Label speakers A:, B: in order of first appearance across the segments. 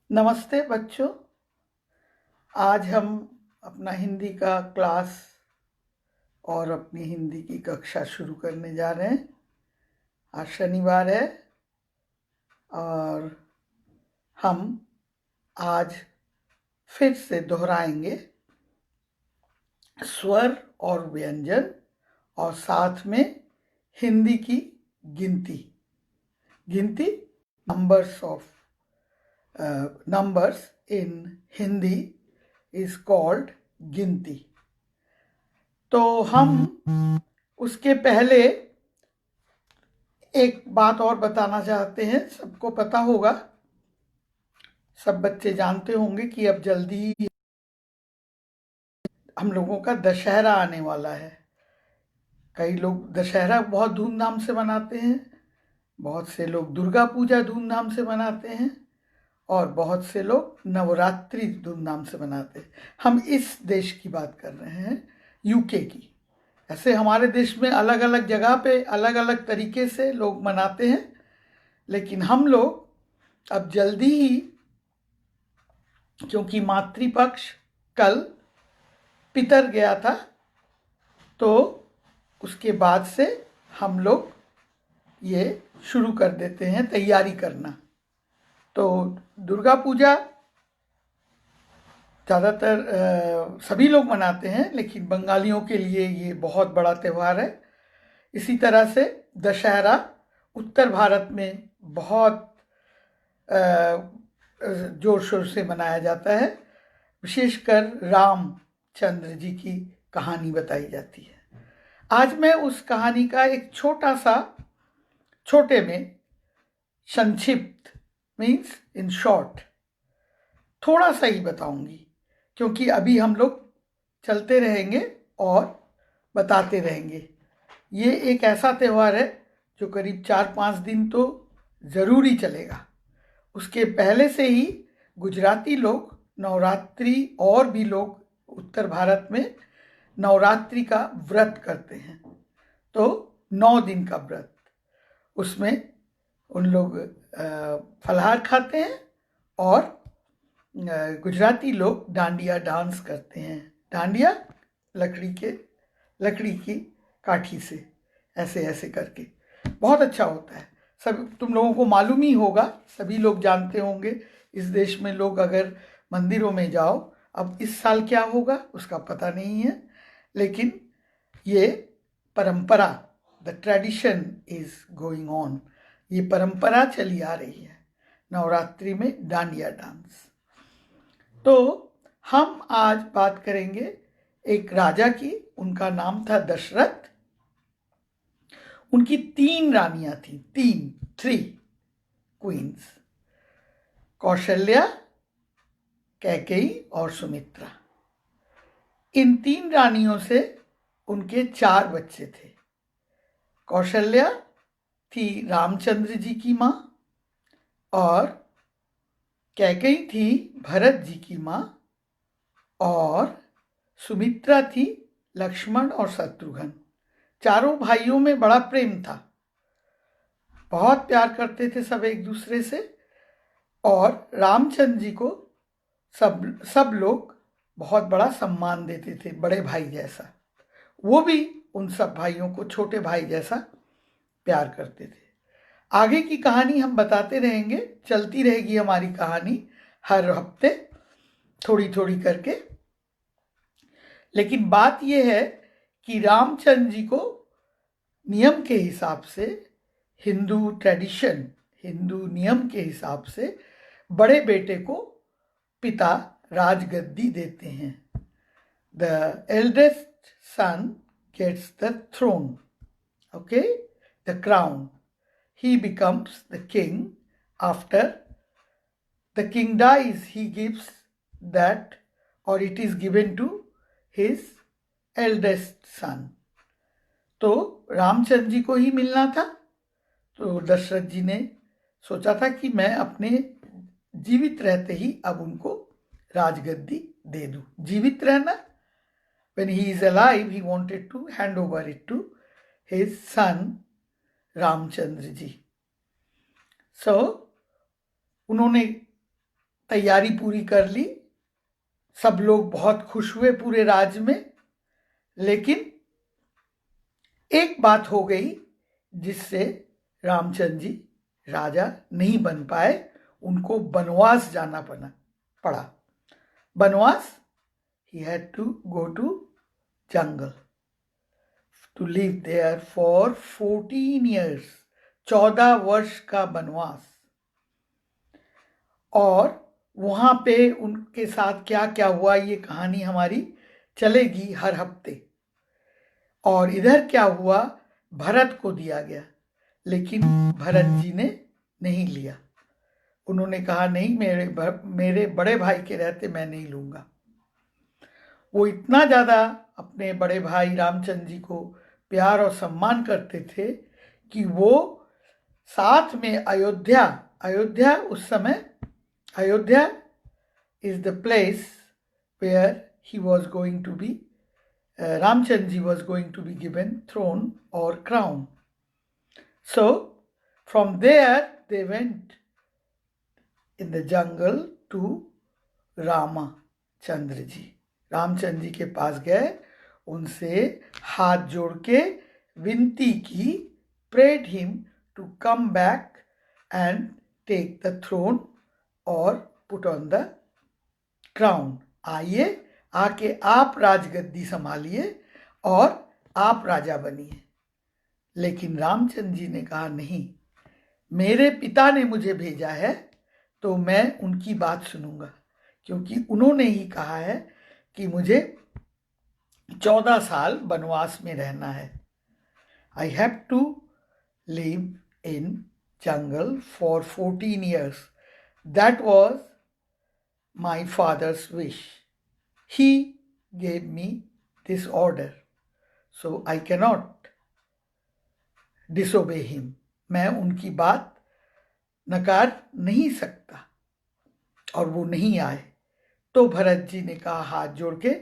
A: नमस्ते बच्चों। आज हम अपना हिंदी का क्लास और अपनी हिंदी की कक्षा शुरू करने जा रहे हैं। आज शनिवार है और हम आज फिर से दोहराएंगे स्वर और व्यंजन और साथ में हिंदी की गिनती। Numbers of numbers in Hindi is called गिनती। तो हम उसके पहले एक बात और बताना चाहते हैं। सबको पता होगा, सब बच्चे जानते होंगे कि अब जल्दी ही हम लोगों का दशहरा आने वाला है। कई लोग दशहरा बहुत धूमधाम से मनाते हैं, बहुत से लोग दुर्गा पूजा धूमधाम से मनाते हैं और बहुत से लोग नवरात्रि धूमधाम से मनाते हैं। हम इस देश की बात कर रहे हैं, यूके की। ऐसे हमारे देश में अलग अलग जगह पे अलग अलग तरीके से लोग मनाते हैं, लेकिन हम लोग अब जल्दी ही, क्योंकि मातृपक्ष कल पितर गया था, तो उसके बाद से हम लोग ये शुरू कर देते हैं तैयारी करना। तो दुर्गा पूजा ज़्यादातर सभी लोग मनाते हैं, लेकिन बंगालियों के लिए ये बहुत बड़ा त्यौहार है। इसी तरह से दशहरा उत्तर भारत में बहुत जोर शोर से मनाया जाता है। विशेषकर रामचंद्र जी की कहानी बताई जाती है। आज मैं उस कहानी का एक छोटे में संक्षिप्त मीन्स इन शॉर्ट थोड़ा सा ही बताऊंगी, क्योंकि अभी हम लोग चलते रहेंगे और बताते रहेंगे। ये एक ऐसा त्यौहार है जो करीब 4-5 दिन तो ज़रूर ही चलेगा। उसके पहले से ही गुजराती लोग नवरात्रि और भी लोग उत्तर भारत में नवरात्रि का व्रत करते हैं। तो 9 दिन का व्रत, उसमें उन लोग फलाहार खाते हैं और गुजराती लोग डांडिया डांस करते हैं। डांडिया लकड़ी की काठी से ऐसे ऐसे करके बहुत अच्छा होता है। सब तुम लोगों को मालूम ही होगा, सभी लोग जानते होंगे। इस देश में लोग अगर मंदिरों में जाओ, अब इस साल क्या होगा उसका पता नहीं है, लेकिन ये परंपरा, the tradition is going on, ये परंपरा चली आ रही है नवरात्रि में डांडिया डांस। तो हम आज बात करेंगे एक राजा की। उनका नाम था दशरथ। उनकी 3 रानियां थी, 3 क्वींस, कौशल्या, कैकेयी और सुमित्रा। इन 3 रानियों से उनके 4 बच्चे थे। कौशल्या थी रामचंद्र जी की माँ, और कैकेयी थी भरत जी की माँ, और सुमित्रा थी लक्ष्मण और शत्रुघ्न। चारों भाइयों में बड़ा प्रेम था, बहुत प्यार करते थे सब एक दूसरे से, और रामचंद्र जी को सब लोग बहुत बड़ा सम्मान देते थे, बड़े भाई जैसा। वो भी उन सब भाइयों को छोटे भाई जैसा प्यार करते थे। आगे की कहानी हम बताते रहेंगे, चलती रहेगी हमारी कहानी हर हफ्ते थोड़ी थोड़ी करके। लेकिन बात यह है कि रामचंद्र जी को नियम के हिसाब से, हिंदू ट्रेडिशन, हिंदू नियम के हिसाब से बड़े बेटे को पिता राजगद्दी देते हैं। The eldest son gets the throne, okay, the crown. He becomes the king. After the king dies, he gives that, or it is given to his eldest son. तो रामचंद्र जी को ही मिलना था। तो दशरथ जी ने सोचा था कि मैं अपने जीवित रहते ही अब उनको राजगद्दी दे दूं। जीवित रहना, when he is alive, he wanted to hand over it to his son Ramchandra ji. उन्होंने तैयारी पूरी कर ली, सब लोग बहुत खुश हुए पूरे राज्य में। लेकिन एक बात हो गई जिससे रामचंद्र जी राजा नहीं बन पाए, उनको वनवास जाना पड़ा। वनवास, he had to go to jungle to live there for 14 years, 14 वर्ष का वनवास। और वहां पे उनके साथ क्या क्या हुआ ये कहानी हमारी चलेगी हर हफ्ते। और इधर क्या हुआ, भरत को दिया गया, लेकिन भरत जी ने नहीं लिया। उन्होंने कहा नहीं, मेरे बड़े भाई के रहते मैं नहीं लूंगा। वो इतना ज़्यादा अपने बड़े भाई रामचंद्र जी को प्यार और सम्मान करते थे कि वो साथ में अयोध्या उस समय, Ayodhya is the place where he was going to be, Ramchandra ji was going to be given throne or crown. So from there they went in the jungle to Ramachandra ji. Ramachandra ji के पास गए, उनसे हाथ जोड़ के विनती की, prayed him to come back and take the throne or put on the crown. आइए, आके आप राजगद्दी संभालिए और आप राजा बनिए। लेकिन रामचंद्र जी ने कहा नहीं, मेरे पिता ने मुझे भेजा है तो मैं उनकी बात सुनूंगा, क्योंकि उन्होंने ही कहा है कि मुझे 14 साल वनवास में रहना है। I have to live in jungle for 14 years. That was my father's wish. He gave me this order, so I cannot disobey him. मैं उनकी बात नकार नहीं सकता। और वो नहीं आए तो भरत जी ने कहा हाथ जोड़ के,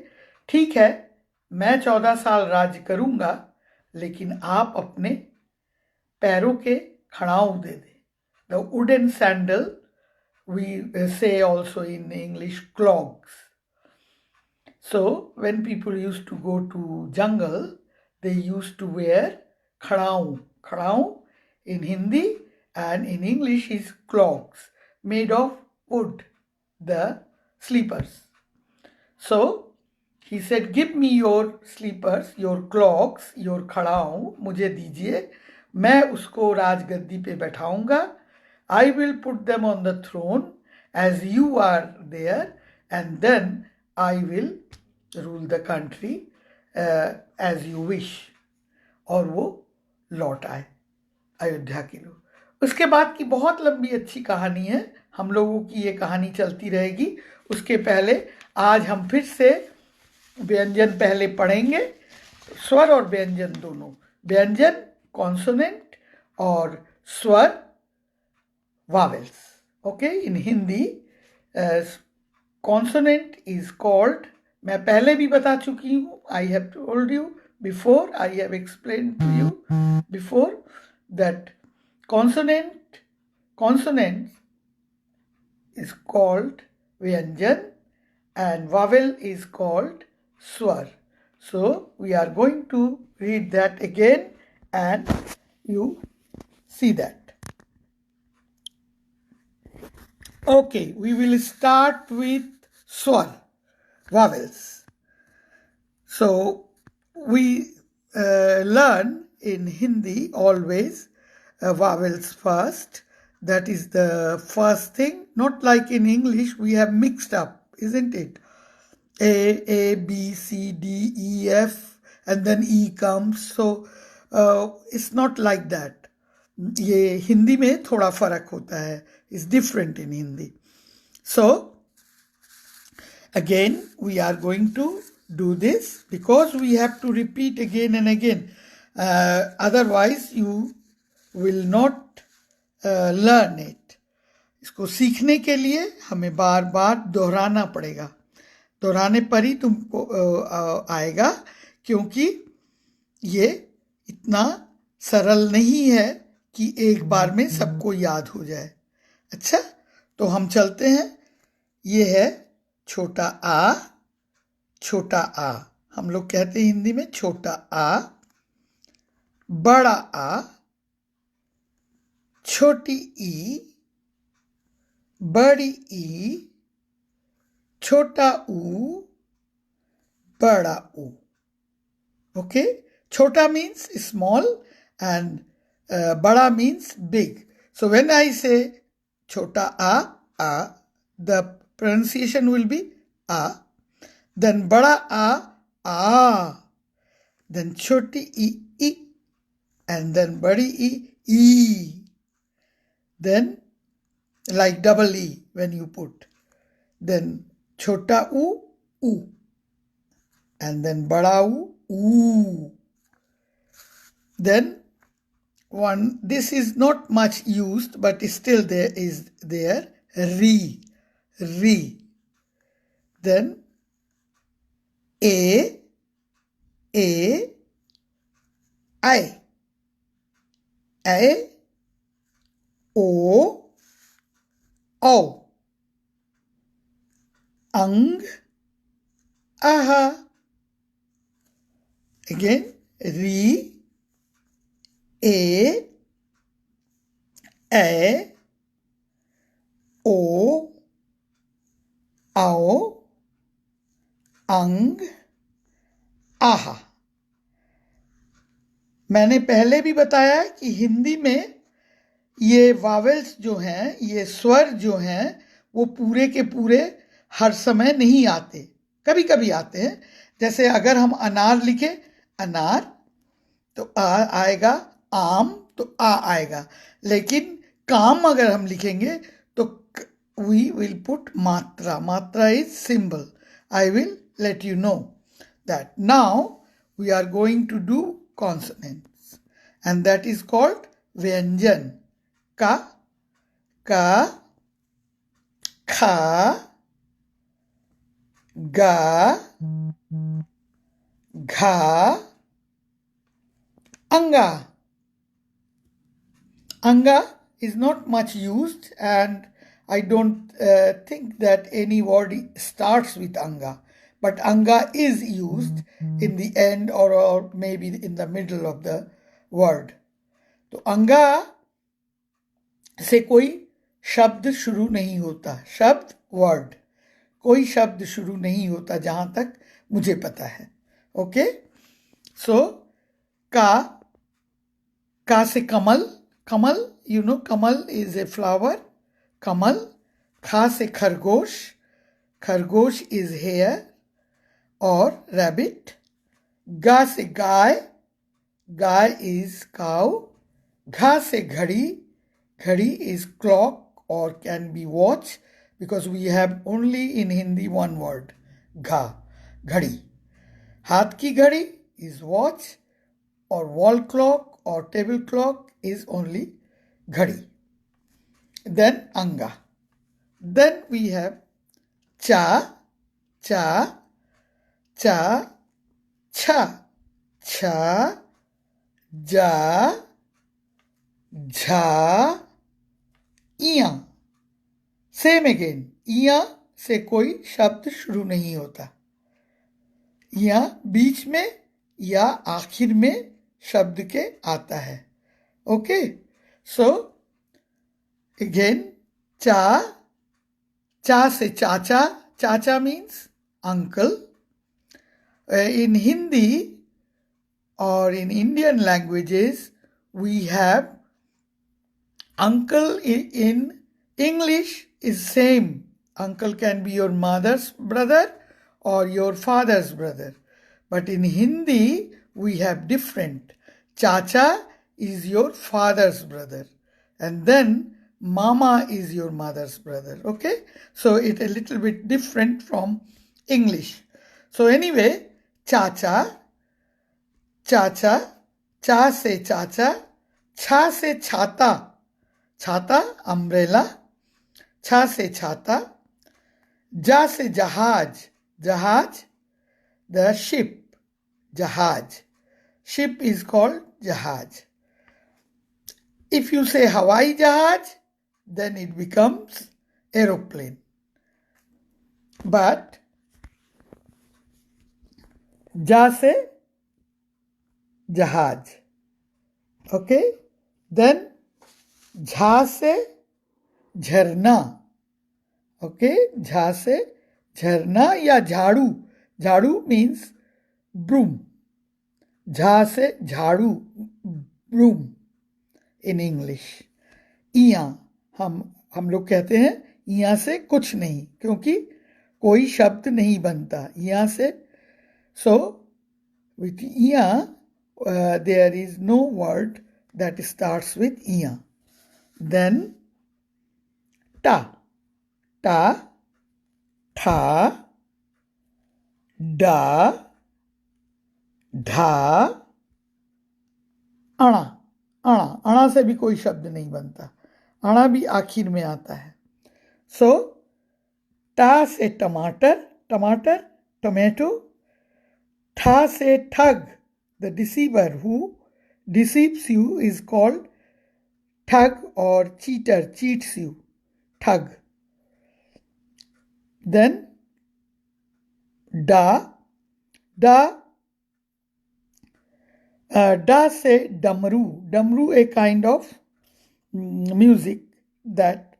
A: ठीक है, मैं 14 साल राज करूंगा, लेकिन आप अपने पैरों के खड़ाऊं दे दे। The wooden sandal, we say also in English clogs. So when people used to go to jungle, they used to wear khadaun. Khadaun in Hindi and in English is clogs made of wood, the sleepers. So he said, give me your sleepers, your clogs, your khadaun, मुझे दीजिए, मैं उसको राजगद्दी पे बैठाऊंगा। I will put them on the throne as you are there, and then I will rule the country as you wish. और वो लौट आए अयोध्या के लोग। उसके बाद की बहुत लंबी अच्छी कहानी है, हम लोगों की ये कहानी चलती रहेगी। उसके पहले आज हम फिर से व्यंजन पहले पढ़ेंगे, स्वर और व्यंजन दोनों। व्यंजन कॉन्सोनेंट और स्वर vowels. Okay, in Hindi consonant is called, मैं पहले भी बता चुकी हूँ, I have told you before, I have explained to you before that consonant is called vyanjan and vowel is called swar. So we are going to read that again and you see that. Okay, we will start with swar, vowels. So we learn in Hindi always vowels first. That is the first thing. Not like in English, we have mixed up, isn't it? A, B, C, D, E, F, and then E comes. So it's not like that. ये हिंदी में थोड़ा फर्क होता है, is different in Hindi. So again we are going to do this because we have to repeat again and again. Otherwise you will not learn it. इसको सीखने के लिए हमें बार बार दोहराना पड़ेगा, दोहराने पर ही तुमको आएगा, क्योंकि ये इतना सरल नहीं है कि एक बार में सबको याद हो जाए। अच्छा, तो हम चलते हैं ये है छोटा आ, छोटा आ, हम लोग कहते हैं हिंदी में छोटा आ, बड़ा आ, छोटी ई, बड़ी ई, छोटा ऊ, बड़ा ऊ. Okay, chota means small and bada means big. So when I say chota a, the pronunciation will be a. Then bada a, then choti e, and then badi e. Then like double e when you put. Then chota u, and then bada u. Then one, this is not much used, but still there is there, re. Then a, I, o, ang, aha. Again, re, a, o, आओ, अंग, आहा. मैंने पहले भी बताया कि हिंदी में ये वावेल्स जो हैं, ये स्वर जो हैं, वो पूरे के पूरे हर समय नहीं आते, कभी कभी आते हैं. जैसे अगर हम अनार लिखे, अनार, तो आ आएगा, आम, तो आ आएगा. लेकिन काम अगर हम लिखेंगे तो we will put matra. Matra is symbol. I will let you know that. Now we are going to do consonants, and that is called vyanjan. Ka, ka, kha, ga, gha, anga. Anga is not much used, and I don't think that any word starts with anga. But anga is used in the end or maybe in the middle of the word. तो anga से कोई शब्द शुरू नहीं होता. शब्द, word, कोई शब्द शुरू नहीं होता जहां तक मुझे पता है. ओके, सो का से कमल. कमल, you know, kamal is a flower. Kamal. Kha se khargosh. Khargosh is hare or rabbit. Ga se guy. Guy is cow. Gha se ghadi. Ghadi is clock or can be watch, because we have only in Hindi one word, gha, ghadi. हाथ की घड़ी is watch, or wall clock or table clock is only ghadi. Then anga. Then we have cha, cha, cha, cha, cha, ja, jha, इया. Same again, इया से कोई शब्द शुरू नहीं होता. इया बीच में या आखिर में शब्द के आता है. ओके, सो अगेन चा. चा से चाचा. चाचा means uncle. In Hindi or in Indian languages, we have uncle. In English is same. Uncle can be your mother's brother or your father's brother. But in Hindi, we have different. Chacha is your father's brother. And then mama is your mother's brother. Okay? So it's a little bit different from English. So anyway, chacha, chacha, cha se chacha, cha se chata. छाता, umbrella. छा से छाता. जा से जहाज. जहाज, the ship. जहाज. Ship is called जहाज. If you say हवाई जहाज, then it becomes aeroplane. but जा से जहाज. Okay, then झा से झरना. Okay, झा से झरना या झाड़ू. झाड़ू means broom. झा से झाड़ू, broom in English. इया हम लोग कहते हैं इया से कुछ नहीं, क्योंकि कोई शब्द नहीं बनता इया से. So with iya there is no word that starts with iya. Then ta, ta, tha, da, dha, अणा. अणा से भी कोई शब्द नहीं बनता, अणा भी आखिर में आता है. सो टा से टमाटर, टमाटर, टोमेटो. ठा से ठग, the deceiver who deceives you is called ठग or cheater, cheats you, ठग. Then da, da, da से डमरू. डमरू a kind of music, that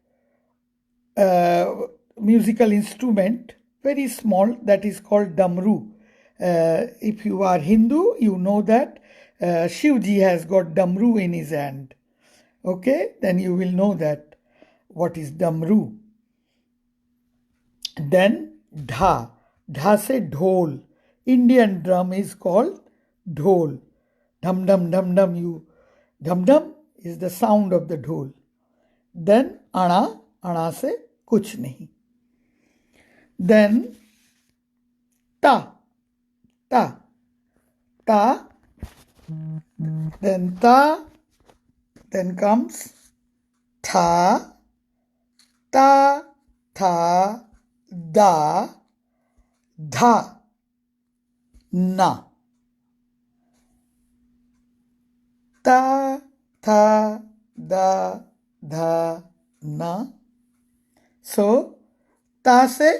A: musical instrument, very small, that is called damru. If you are Hindu, you know that Shivji has got damru in his hand. Okay, then you will know that what is damru. Then dha, dha se dhol. Indian drum is called dhol. Dham dham dham dham. Dham dham is the sound of the dhol. Then ana, ana se kuch nahi. Then ta, ta, ta. Then ta. Then comes tha, ta, tha, da, dha, na. Ta, tha, da, dha, na. So, ta se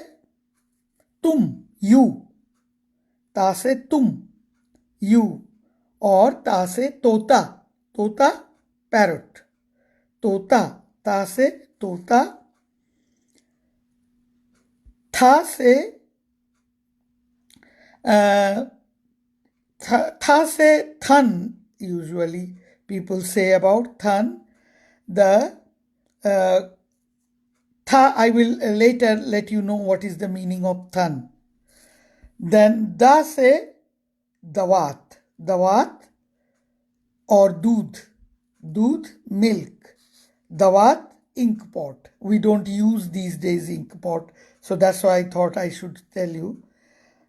A: तुम, you. ता से तुम, you. और ता से तोता, तोता parrot. तोता, ता से तोता. था से था से thun. Usually people say about thun. The tha, I will later let you know what is the meaning of thun. Then da se dawat, dawat or doodh, doodh milk. Dawat ink pot. We don't use these days ink pot, so that's why I thought I should tell you.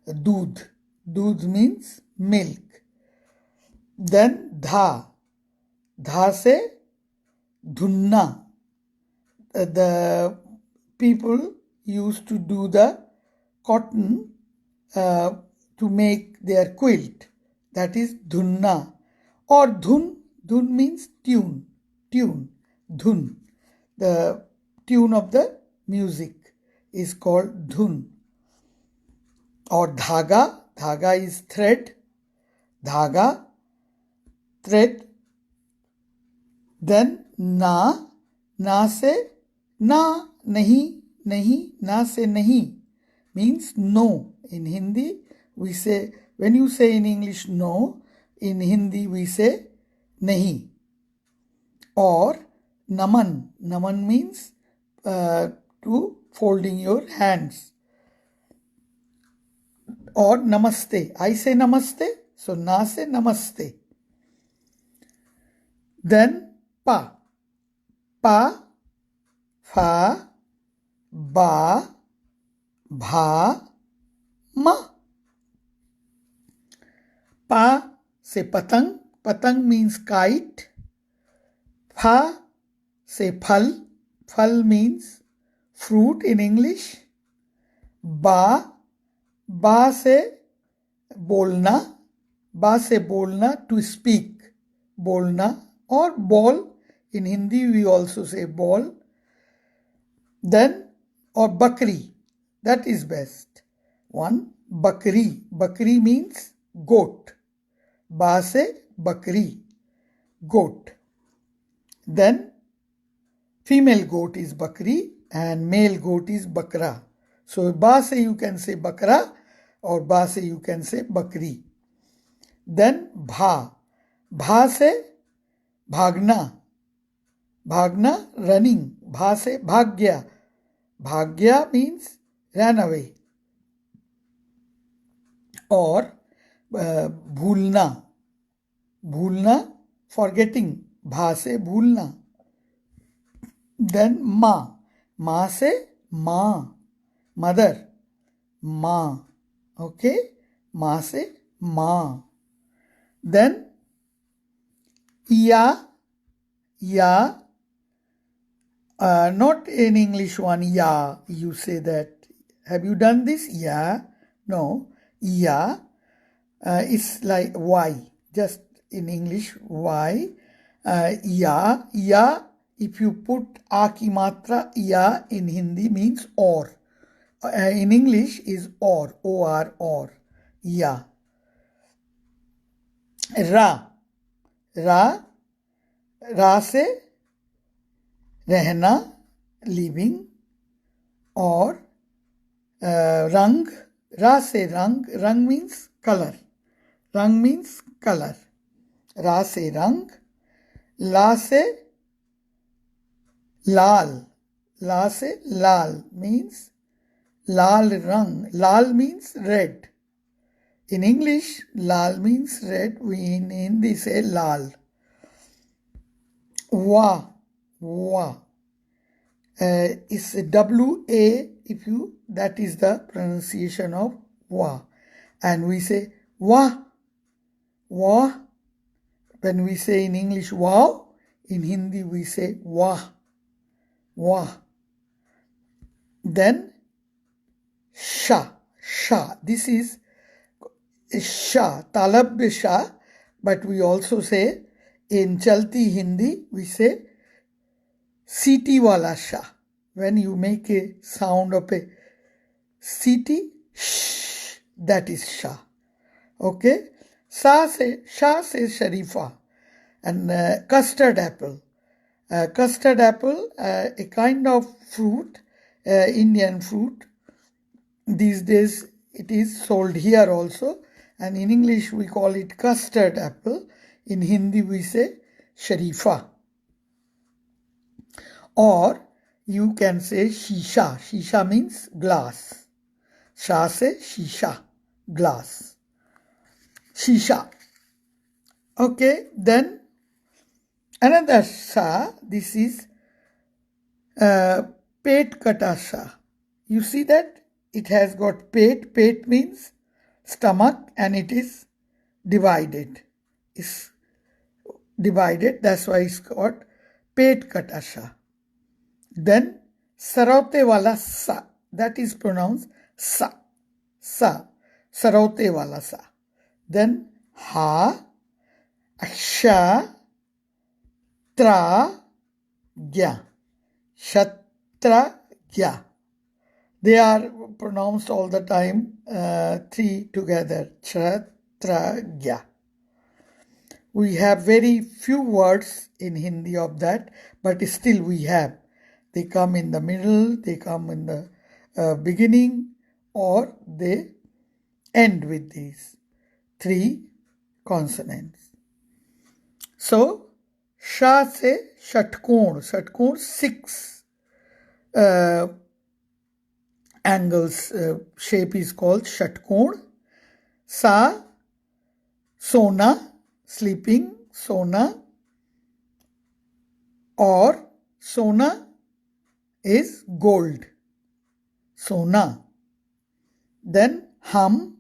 A: Doodh, doodh means milk. Then dha, dha se dhunna. The people used to do the cotton to make their quilt. That is dhunna. Or dhun, dhun means tune, tune, dhun. The tune of the music is called dhun. Or dhaga, dhaga is thread, dhaga, thread. Then na, na se na, nahi, nahi, na se nahi means no. In Hindi, we say, when you say in English no, in Hindi we say nahi. Or naman, naman means to folding your hands. Or namaste, I say namaste, so na se namaste. Then pa, pa, fa, ba, bha, ma. Pa se patang, patang means kite. Pha se phal, phal means fruit in English. Ba, ba se bolna, ba se bolna to speak, bolna. Or ball, in Hindi we also say ball. Then, or bakri, that is best. 1. Bakri. Bakri means goat. Ba se bakri, goat. Then female goat is bakri and male goat is bakra. So ba se you can say bakra or ba se you can say bakri. Then bha. Bha se bhagna. Bhagna, running. Bha se bhagya. Bhagya means ran away. Or bhulna. Bhulna, forgetting. Bha se bhulna. Then ma. Ma se ma. Mother. Ma. Okay. Ma se ma. Then ya. Ya. Not in English one, ya. You say that. Have you done this? Ya. No. Ya. It's like Y. Just in English, Y. Ya. Ya. If you put a ki matra, ya in Hindi means or. In English is or. O-R, or. Ya. Ra. Ra. Ra se रहना, living. और रंग. Ra se rang. Rang means color. Rang means color. Ra se rang. La se lal. La se lal means lal rang. Lal means red. In English, lal means red. We in Hindi say lal. Wa. Wa. It's W-A, that is the pronunciation of wa. And we say wa. Wa. When we say in English wow, in Hindi we say wa. Wa. Then sha. Sha. This is sha. Talab sha. But we also say in Chalti Hindi, we say Siti wala sha. When you make a sound of a siti, shh, that is sha. Okay? Sha se sharifa. And custard apple. Custard apple, a kind of fruit, Indian fruit. These days it is sold here also. And in English we call it custard apple. In Hindi we say sharifa. Or you can say shisha. Shisha means glass. Sha se shisha, glass. Shisha. Okay, then another sha. This is pet kata sha. You see that it has got pet. Pet means stomach and it is divided. It's divided. That's why it's called pet kata sha. Then sarote wala sa. That is pronounced sa. Sa. Sarote wala sa. Then ha, sha, tra, gya. Shatra, gya. They are pronounced all the time, three together. Shatra, gya. We have very few words in Hindi of that, but still we have. They come in the middle, they come in the beginning, or they end with these three consonants. So, sha se shatkon. Shatkon, 6 angles shape is called shatkon. Sa, sona, sleeping, sona. Or sona is gold. Sona. Then hum.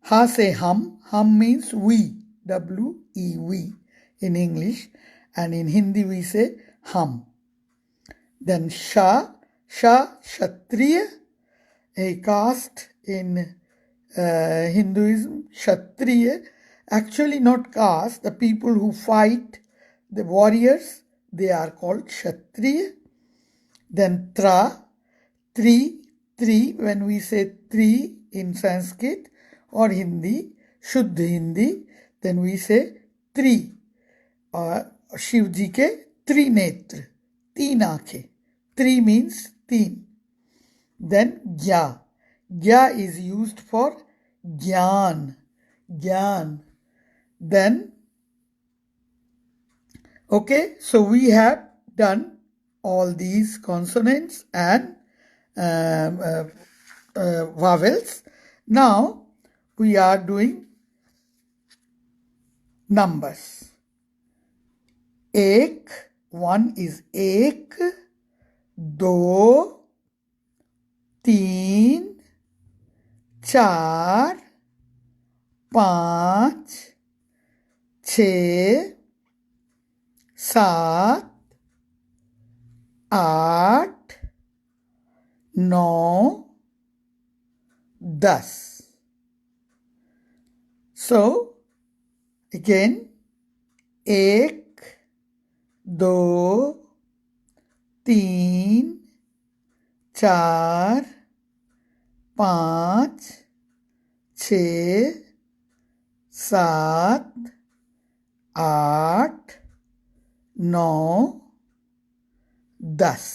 A: Ha se hum. Hum means we. W-E-We in English. And in Hindi we say hum. Then sha. Sha, Kshatriya. A caste in Hinduism. Kshatriya. Actually not caste. The people who fight, the warriors, they are called Kshatriya. Then tra, tri, three, when we say three in Sanskrit or Hindi, शुद्ध Hindi, then we say three. और शिव जी के त्रिनेत्र, तीन आंखें. Three means तीन. Then gya. Gya is used for gyan. Gyan. Then, okay, so we have done all these consonants and vowels. Now we are doing numbers. Ek, one is ek, do, teen, चार, पाँच, छः, सात, आठ, नौ, 10. So again, एक, दो, तीन, चार, पाँच, छः, सात, आठ, नौ, 10.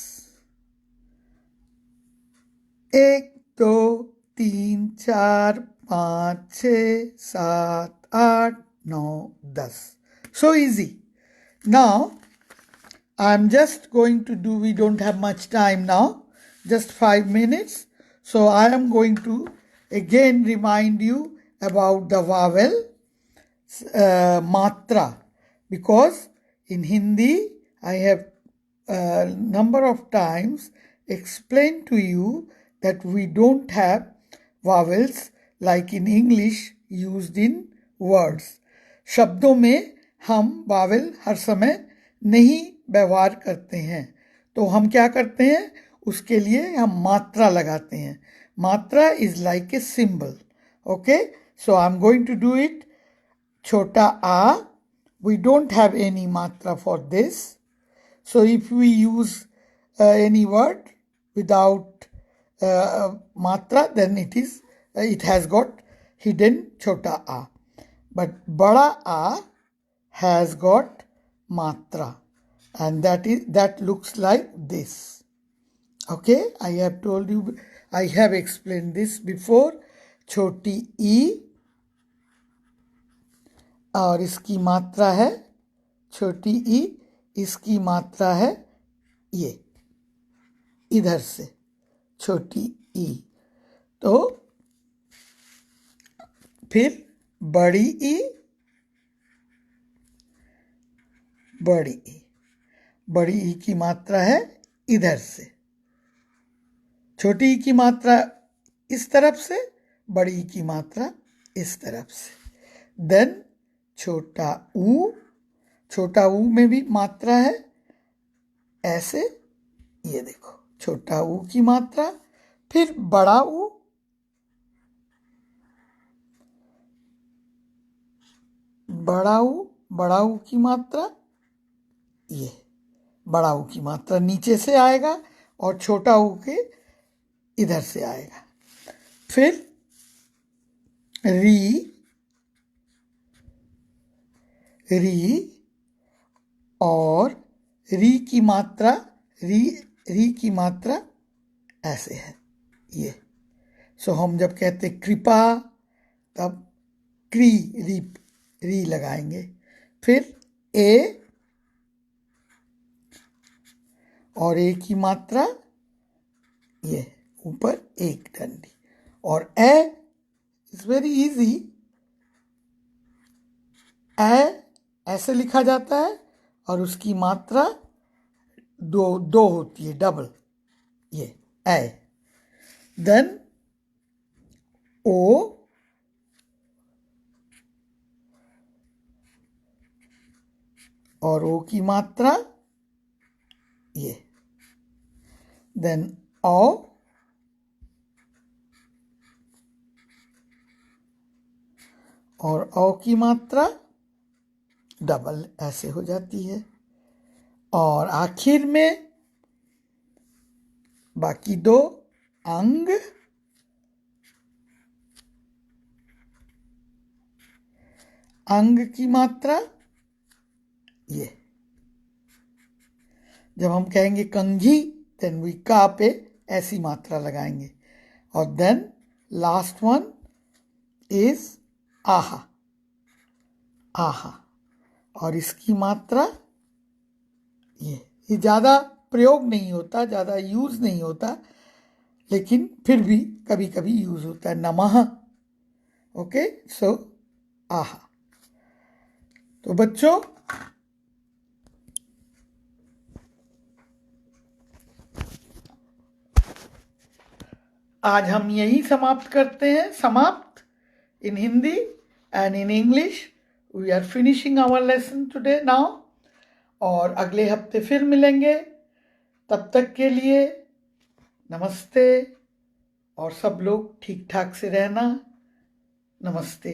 A: एक, दो, तीन, चार, पाँच, छः, सात, आठ, नौ, 10. So easy. Now I'm just going to do, we don't have much time now, just 5 minutes. So I am going to again remind you about the vowel matra, because in Hindi I have a number of times explained to you that we don't have vowels like in English used in words. शब्दों में हम Wavell हर समय नहीं व्यवहार करते हैं, तो हम क्या करते हैं, उसके लिए हम मात्रा लगाते हैं. Matra is like a symbol. Okay, so I am going to do it. छोटा आ, we don't have any matra for this. So if we use any word without matra, then it has got hidden chota a. But bada a has got matra, and that looks like this. Okay, I have told you, I have explained this before. छोटी ई और इसकी मात्रा है छोटी ई, इसकी मात्रा है ये इधर से छोटी ई. तो फिर बड़ी ई, बड़ी ई, बड़ी ई की मात्रा है इधर से, छोटी ई की मात्रा इस तरफ से, बड़ी ई की मात्रा इस तरफ से. देन छोटा ऊ, छोटा ऊ में भी मात्रा है ऐसे, ये देखो छोटा ऊ की मात्रा. फिर बड़ा ऊ, बड़ा ऊ, बड़ा ऊ की मात्रा, ये बड़ा ऊ की मात्रा नीचे से आएगा और छोटा ऊ के इधर से आएगा. फिर री, री और री की मात्रा, री की मात्रा ऐसे है ये. सो हम जब कहते कृपा तब क्री, री लगाएंगे. फिर ए और ए की मात्रा ये ऊपर एक डंडी. और ए इज वेरी इजी, ए ऐसे लिखा जाता है और उसकी मात्रा दो होती है, डबल, ये ए. देन ओ और ओ की मात्रा ये. देन औ और औ की मात्रा डबल ऐसे हो जाती है. और आखिर में बाकी दो अंग, अंग की मात्रा ये। जब हम कहेंगे कंघी, देन वी का पे ऐसी मात्रा लगाएंगे। और देन लास्ट वन इज आहा, आहा, और इसकी मात्रा ये ज़्यादा प्रयोग नहीं होता, ज़्यादा यूज नहीं होता, लेकिन फिर भी कभी कभी यूज होता है, नमः। ओके, सो आहा। तो बच्चों, आज हम यही समाप्त करते हैं, समाप्त in Hindi and in English. We are finishing our lesson today now, और अगले हफ्ते फिर मिलेंगे। तब तक के लिए नमस्ते, और सब लोग ठीक ठाक से रहना। नमस्ते।